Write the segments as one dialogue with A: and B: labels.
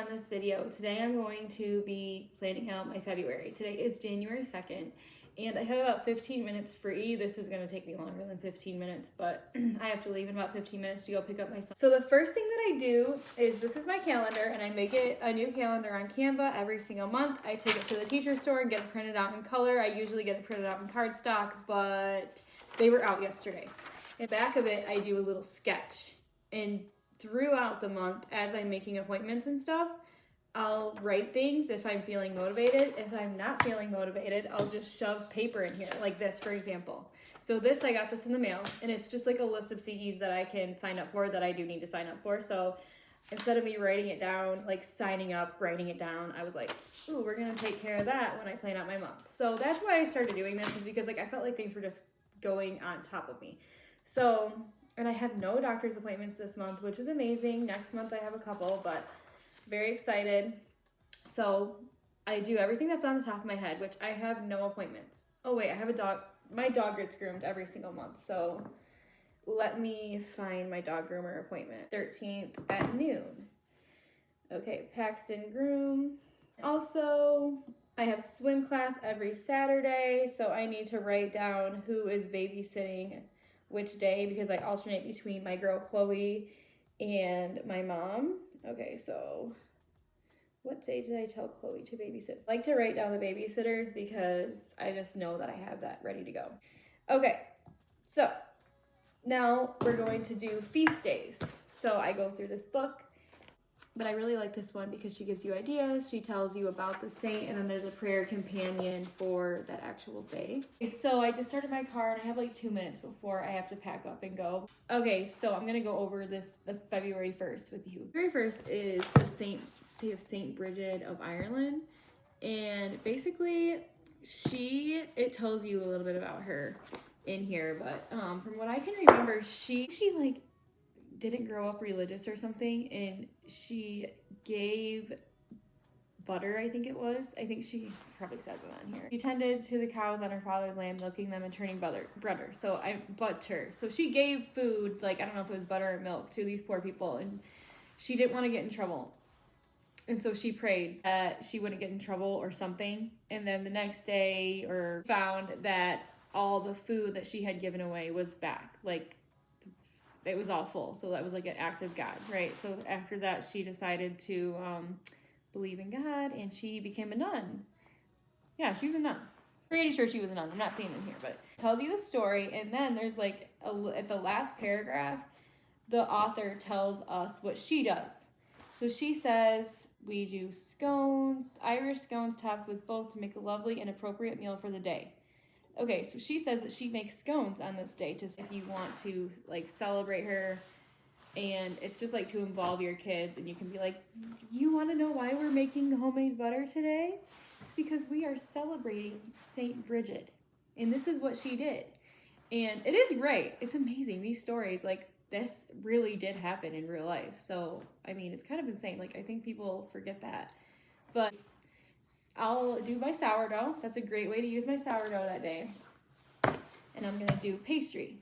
A: this video. Today I'm going to be planning out my February. Today is January 2nd, and I have about 15 minutes free. This is going to take me longer than 15 minutes, but I have to leave in about 15 minutes to go pick up my son. So the first thing that I do is, this is my calendar, and I make it a new calendar on Canva every single month. I take it to the teacher store and get it printed out in color. I usually get it printed out in cardstock, but they were out yesterday. In the back of it, I do a little sketch, and throughout the month, as I'm making appointments and stuff, I'll write things if I'm feeling motivated. If I'm not feeling motivated, I'll just shove paper in here, like this, for example. So this, I got this in the mail, and it's just like a list of CEs that I can sign up for, that I do need to sign up for. So instead of me writing it down, like signing up, writing it down, I was like, ooh, we're gonna take care of that when I plan out my month. So that's why I started doing this, is because like I felt like things were just going on top of me. So, and I have no doctor's appointments this month, which is amazing. Next month I have a couple, but very excited. So I do everything that's on the top of my head, which I have no appointments. Oh wait, I have a dog. My dog gets groomed every single month. So let me find my dog groomer appointment. 13th at noon. Okay, Paxton groom. Also, I have swim class every Saturday, so I need to write down who is babysitting which day, because I alternate between my girl Chloe and my mom. Okay, so what day did I tell Chloe to babysit? I like to write down the babysitters because I just know that I have that ready to go. Okay, so now we're going to do feast days. So I go through this book, but I really like this one because she gives you ideas. She tells you about the saint, and then there's a prayer companion for that actual day. So I just started my car, and I have like 2 minutes before I have to pack up and go. Okay, so I'm gonna go over the February 1st with you. February 1st is the saint of Saint Bridget of Ireland, and basically it tells you a little bit about her in here, but from what I can remember, she like didn't grow up religious or something, and she gave butter, I think it was. I think she probably says it on here. She tended to the cows on her father's land, milking them and turning butter. So she gave food, like I don't know if it was butter or milk, to these poor people, and she didn't want to get in trouble. And so she prayed that she wouldn't get in trouble or something. And then the next day, or found that all the food that she had given away was back. Like, it was all full. So that was like an act of God, right? So after that, she decided to believe in God, and she became a nun. Yeah, she was a nun. Pretty sure she was a nun. I'm not seeing it here, but it tells you the story. And then there's like, at the last paragraph, the author tells us what she does. So she says, we do scones, Irish scones topped with both to make a lovely and appropriate meal for the day. Okay, so she says that she makes scones on this day, just if you want to like celebrate her, and it's just like to involve your kids, and you can be like, you want to know why we're making homemade butter today? It's because we are celebrating Saint Bridget, and this is what she did. And it is great. It's amazing. These stories, like this really did happen in real life. So, I mean, it's kind of insane. Like, I think people forget that. But I'll do my sourdough. That's a great way to use my sourdough that day. And I'm gonna do pastry.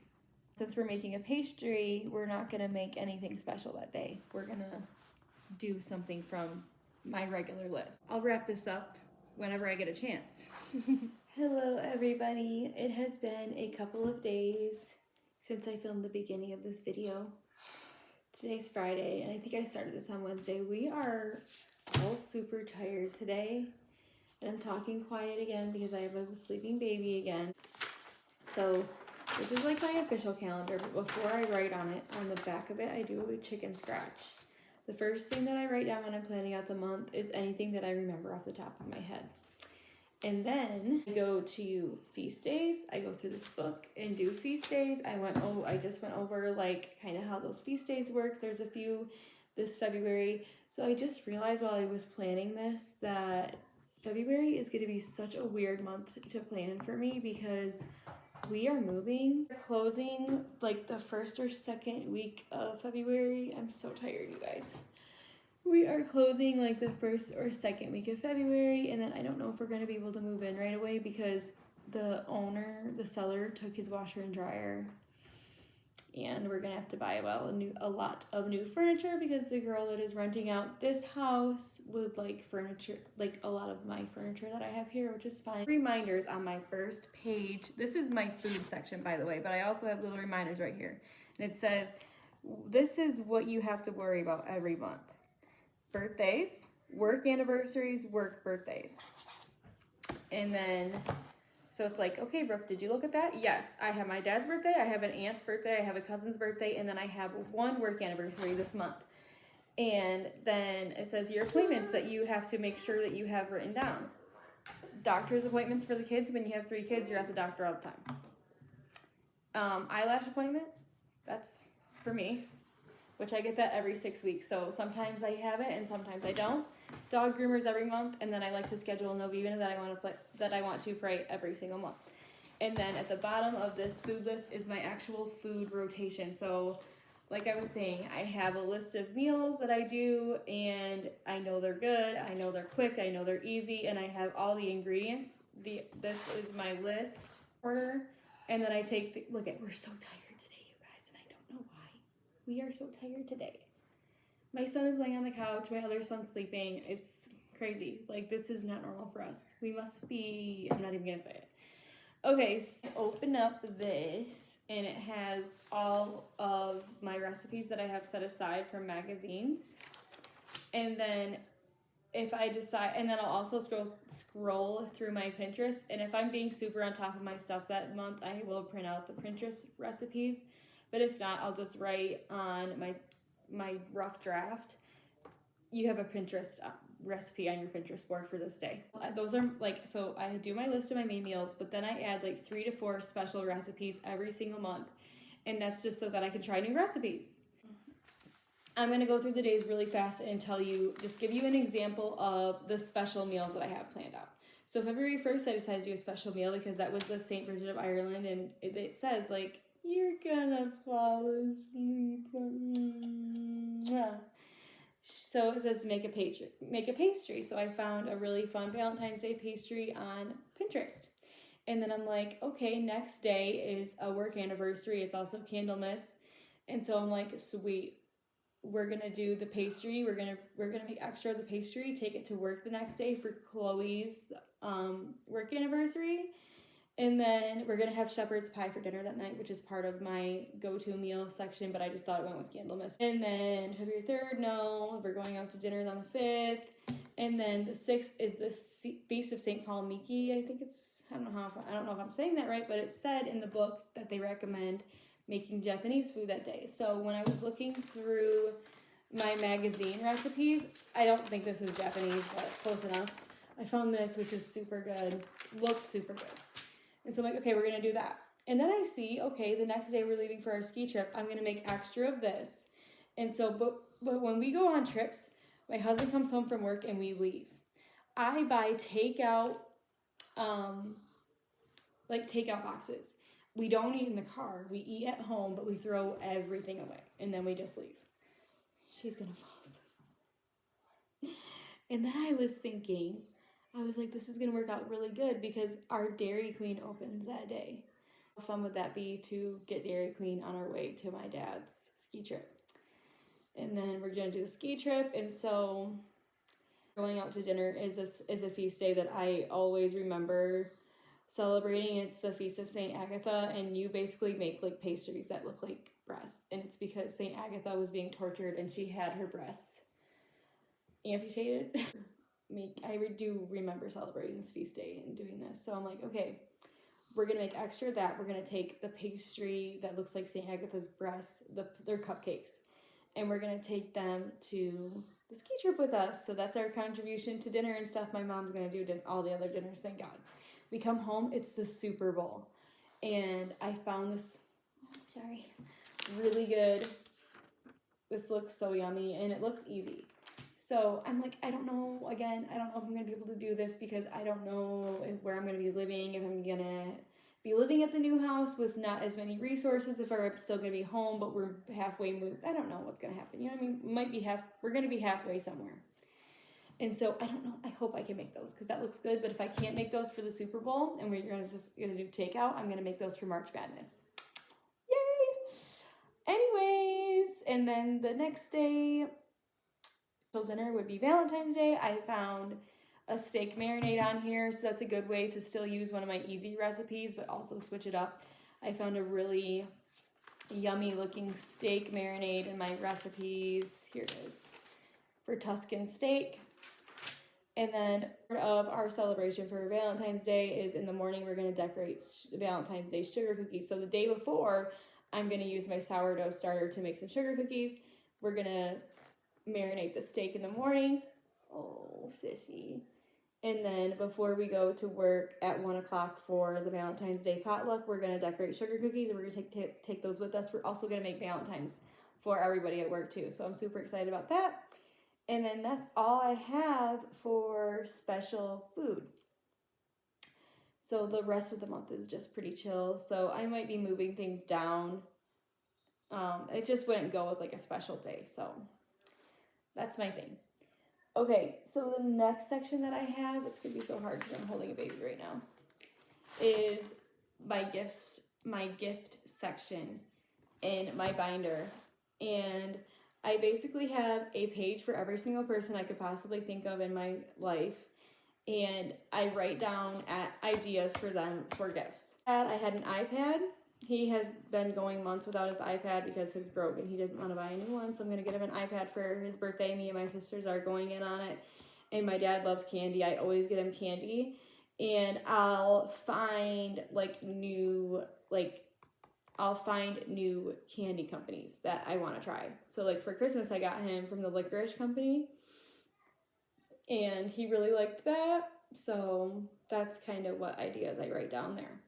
A: Since we're making a pastry, we're not gonna make anything special that day. We're gonna do something from my regular list. I'll wrap this up whenever I get a chance. Hello everybody. It has been a couple of days since I filmed the beginning of this video. Today's Friday, and I think I started this on Wednesday. We are all super tired today. And I'm talking quiet again because I have a sleeping baby again. So this is like my official calendar, but before I write on it, on the back of it, I do a chicken scratch. The first thing that I write down when I'm planning out the month is anything that I remember off the top of my head. And then I go to feast days. I go through this book and do feast days. I just went over like kind of how those feast days work. There's a few this February. So I just realized while I was planning this that February is going to be such a weird month to plan for me, because we are moving. We're closing like the first or second week of February. I'm so tired, you guys. We are closing like the first or second week of February, and then I don't know if we're going to be able to move in right away because the seller, took his washer and dryer, and we're gonna have to buy a lot of new furniture because the girl that is renting out this house would like furniture, like a lot of my furniture that I have here, which is fine. Reminders on my first page. This is my food section, by the way, but I also have little reminders right here, and it says, this is what you have to worry about every month: birthdays, work anniversaries, work birthdays. And then, so it's like, okay, Brooke, did you look at that? Yes, I have my dad's birthday, I have an aunt's birthday, I have a cousin's birthday, and then I have one work anniversary this month. And then it says your appointments that you have to make sure that you have written down. Doctor's appointments for the kids. When you have 3 kids, you're at the doctor all the time. Eyelash appointment, that's for me, which I get that every 6 weeks. So sometimes I have it and sometimes I don't. Dog groomers every month, and then I like to schedule a novena that I want to pray every single month. And then at the bottom of this food list is my actual food rotation. So like I was saying, I have a list of meals that I do, and I know they're good, I know they're quick, I know they're easy, and I have all the ingredients. This is my list order, and then I take look at, we're so tired today, you guys, and I don't know why. We are so tired today. My son is laying on the couch, my other son's sleeping. It's crazy. Like, this is not normal for us. We must be, I'm not even gonna say it. Okay, so open up this, and it has all of my recipes that I have set aside from magazines. And then if I decide, and then I'll also scroll through my Pinterest, and if I'm being super on top of my stuff that month, I will print out the Pinterest recipes. But if not, I'll just write on my rough draft, you have a Pinterest recipe on your Pinterest board for this day. Those are like, so I do my list of my main meals, but then I add like 3 to 4 special recipes every single month. And that's just so that I can try new recipes. I'm gonna go through the days really fast and just give you an example of the special meals that I have planned out. So February 1st, I decided to do a special meal because that was the St. Bridget of Ireland, and it says like, you're gonna fall asleep. So it says make a pastry. So I found a really fun Valentine's Day pastry on Pinterest. And then I'm like, okay, next day is a work anniversary. It's also Candlemas. And so I'm like, sweet, we're gonna do the pastry. We're gonna make extra of the pastry, take it to work the next day for Chloe's work anniversary. And then we're gonna have shepherd's pie for dinner that night, which is part of my go-to meal section, but I just thought it went with Candlemas. And then February 3rd, no, we're going out to dinner on the 5th. And then the 6th is the Feast of St. Paul Miki. I think it's, I don't know if I'm saying that right, but it said in the book that they recommend making Japanese food that day. So when I was looking through my magazine recipes, I don't think this is Japanese, but close enough. I found this, which is super good, looks super good. And so I'm like, okay, we're gonna do that. And then I see, okay, the next day we're leaving for our ski trip. I'm gonna make extra of this. And so, but when we go on trips, my husband comes home from work and we leave. I buy takeout boxes. We don't eat in the car. We eat at home, but we throw everything away. And then we just leave. She's gonna fall asleep. And then I was thinking, I was like, this is going to work out really good because our Dairy Queen opens that day. How fun would that be to get Dairy Queen on our way to my dad's ski trip? And then we're going to do the ski trip. And so going out to dinner is a feast day that I always remember celebrating. It's the Feast of St. Agatha, and you basically make like pastries that look like breasts. And it's because St. Agatha was being tortured and she had her breasts amputated. I do remember celebrating this feast day and doing this. So I'm like, okay, we're going to make extra of that. We're going to take the pastry that looks like St. Agatha's breasts, they're cupcakes, and we're going to take them to the ski trip with us. So that's our contribution to dinner and stuff. My mom's going to do all the other dinners, thank God. We come home, it's the Super Bowl. And I found this, really good. This looks so yummy, and it looks easy. So I'm like, I don't know if I'm going to be able to do this because I don't know where I'm going to be living, if I'm going to be living at the new house with not as many resources, if I'm still going to be home, but we're halfway moved. I don't know what's going to happen. You know what I mean? We're going to be halfway somewhere. And so I don't know. I hope I can make those because that looks good. But if I can't make those for the Super Bowl and we're just going to do takeout, I'm going to make those for March Madness. Yay! anyways, and then the next day, dinner would be Valentine's Day. I found a steak marinade on here, so that's a good way to still use one of my easy recipes, but also switch it up. I found a really yummy looking steak marinade in my recipes. Here it is, for Tuscan steak. And then part of our celebration for Valentine's Day is in the morning we're going to decorate Valentine's Day sugar cookies. So the day before, I'm going to use my sourdough starter to make some sugar cookies. We're going to marinate the steak in the morning. Oh, sissy. And then before we go to work at 1 o'clock for the Valentine's Day potluck, we're going to decorate sugar cookies, and we're going to take those with us. We're also going to make Valentine's for everybody at work too. So I'm super excited about that. And then that's all I have for special food. So the rest of the month is just pretty chill. So I might be moving things down. It just wouldn't go with like a special day. So that's my thing. Okay, so the next section that I have, it's going to be so hard because I'm holding a baby right now, is my gift section in my binder. And I basically have a page for every single person I could possibly think of in my life, and I write down ideas for them for gifts. I had an iPad. He has been going months without his iPad because his broke and he didn't want to buy a new one, so I'm going to get him an iPad for his birthday. Me and my sisters are going in on it, and my dad loves candy. I always get him candy, and I'll find new candy companies that I want to try. So like for Christmas, I got him from the Licorice Company, and he really liked that. So that's kind of what ideas I write down there.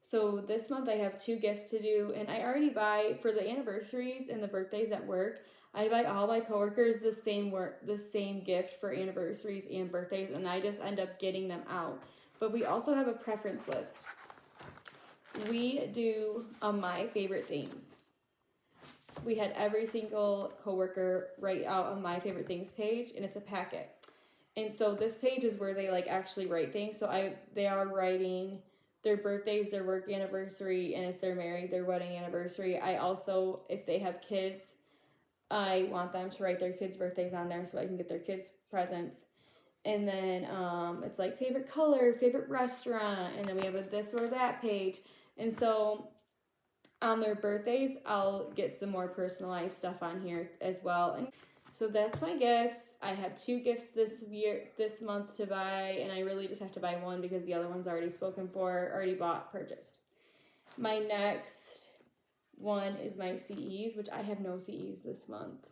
A: So this month I have 2 gifts to do, and I already buy for the anniversaries and the birthdays at work. I buy all my coworkers the same gift for anniversaries and birthdays, and I just end up getting them out. But we also have a preference list. We do my favorite things. We had every single coworker write out a my favorite things page, and it's a packet. And so this page is where they actually write things. So they are writing their birthdays, their work anniversary, and if they're married, their wedding anniversary. I also, if they have kids, I want them to write their kids' birthdays on there so I can get their kids presents. And then it's like favorite color, favorite restaurant, and then we have a this or that page. And so on their birthdays, I'll get some more personalized stuff on here as well. And so that's my gifts. I have 2 gifts this month to buy, and I really just have to buy one because the other one's already spoken for, already bought, purchased. My next one is my CEs, which I have no CEs this month.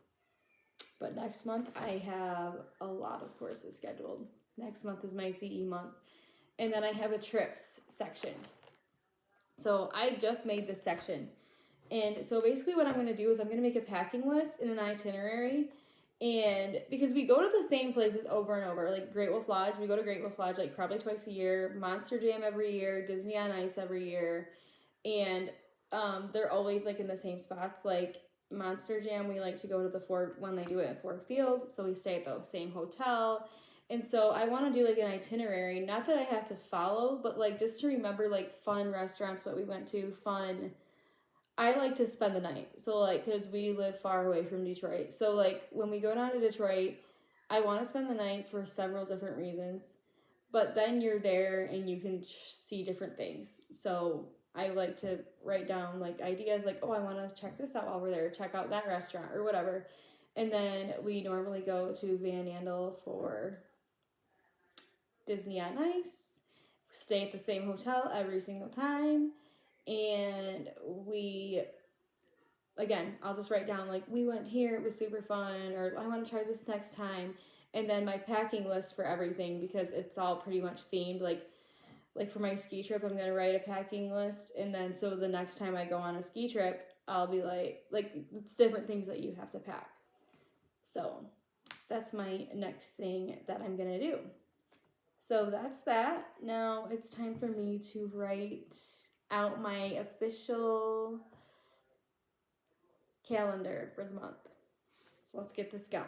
A: But next month, I have a lot of courses scheduled. Next month is my CE month. And then I have a trips section. So I just made this section. And so basically what I'm going to do is I'm going to make a packing list and an itinerary. And because we go to the same places over and over, like Great Wolf Lodge, we go to Great Wolf Lodge like probably twice a year, Monster Jam every year, Disney on Ice every year. And they're always like in the same spots. Like Monster Jam, we like to go to when they do it at Ford Field. So we stay at the same hotel. And so I want to do like an itinerary, not that I have to follow, but like just to remember like fun restaurants, what we went to, fun. I like to spend the night. So like, cause we live far away from Detroit. So like when we go down to Detroit, I want to spend the night for several different reasons, but then you're there and you can see different things. So I like to write down like ideas like, oh, I want to check this out while we're there, check out that restaurant or whatever. And then we normally go to Van Andel for Disney on Ice, stay at the same hotel every single time, and I'll just write down like, we went here, it was super fun, or I want to try this next time, and then my packing list for everything, because it's all pretty much themed, like for my ski trip, I'm going to write a packing list, and then so the next time I go on a ski trip, I'll be like it's different things that you have to pack. So that's my next thing that I'm going to do. So that's that. Now it's time for me to write out my official calendar for the month. So let's get this going.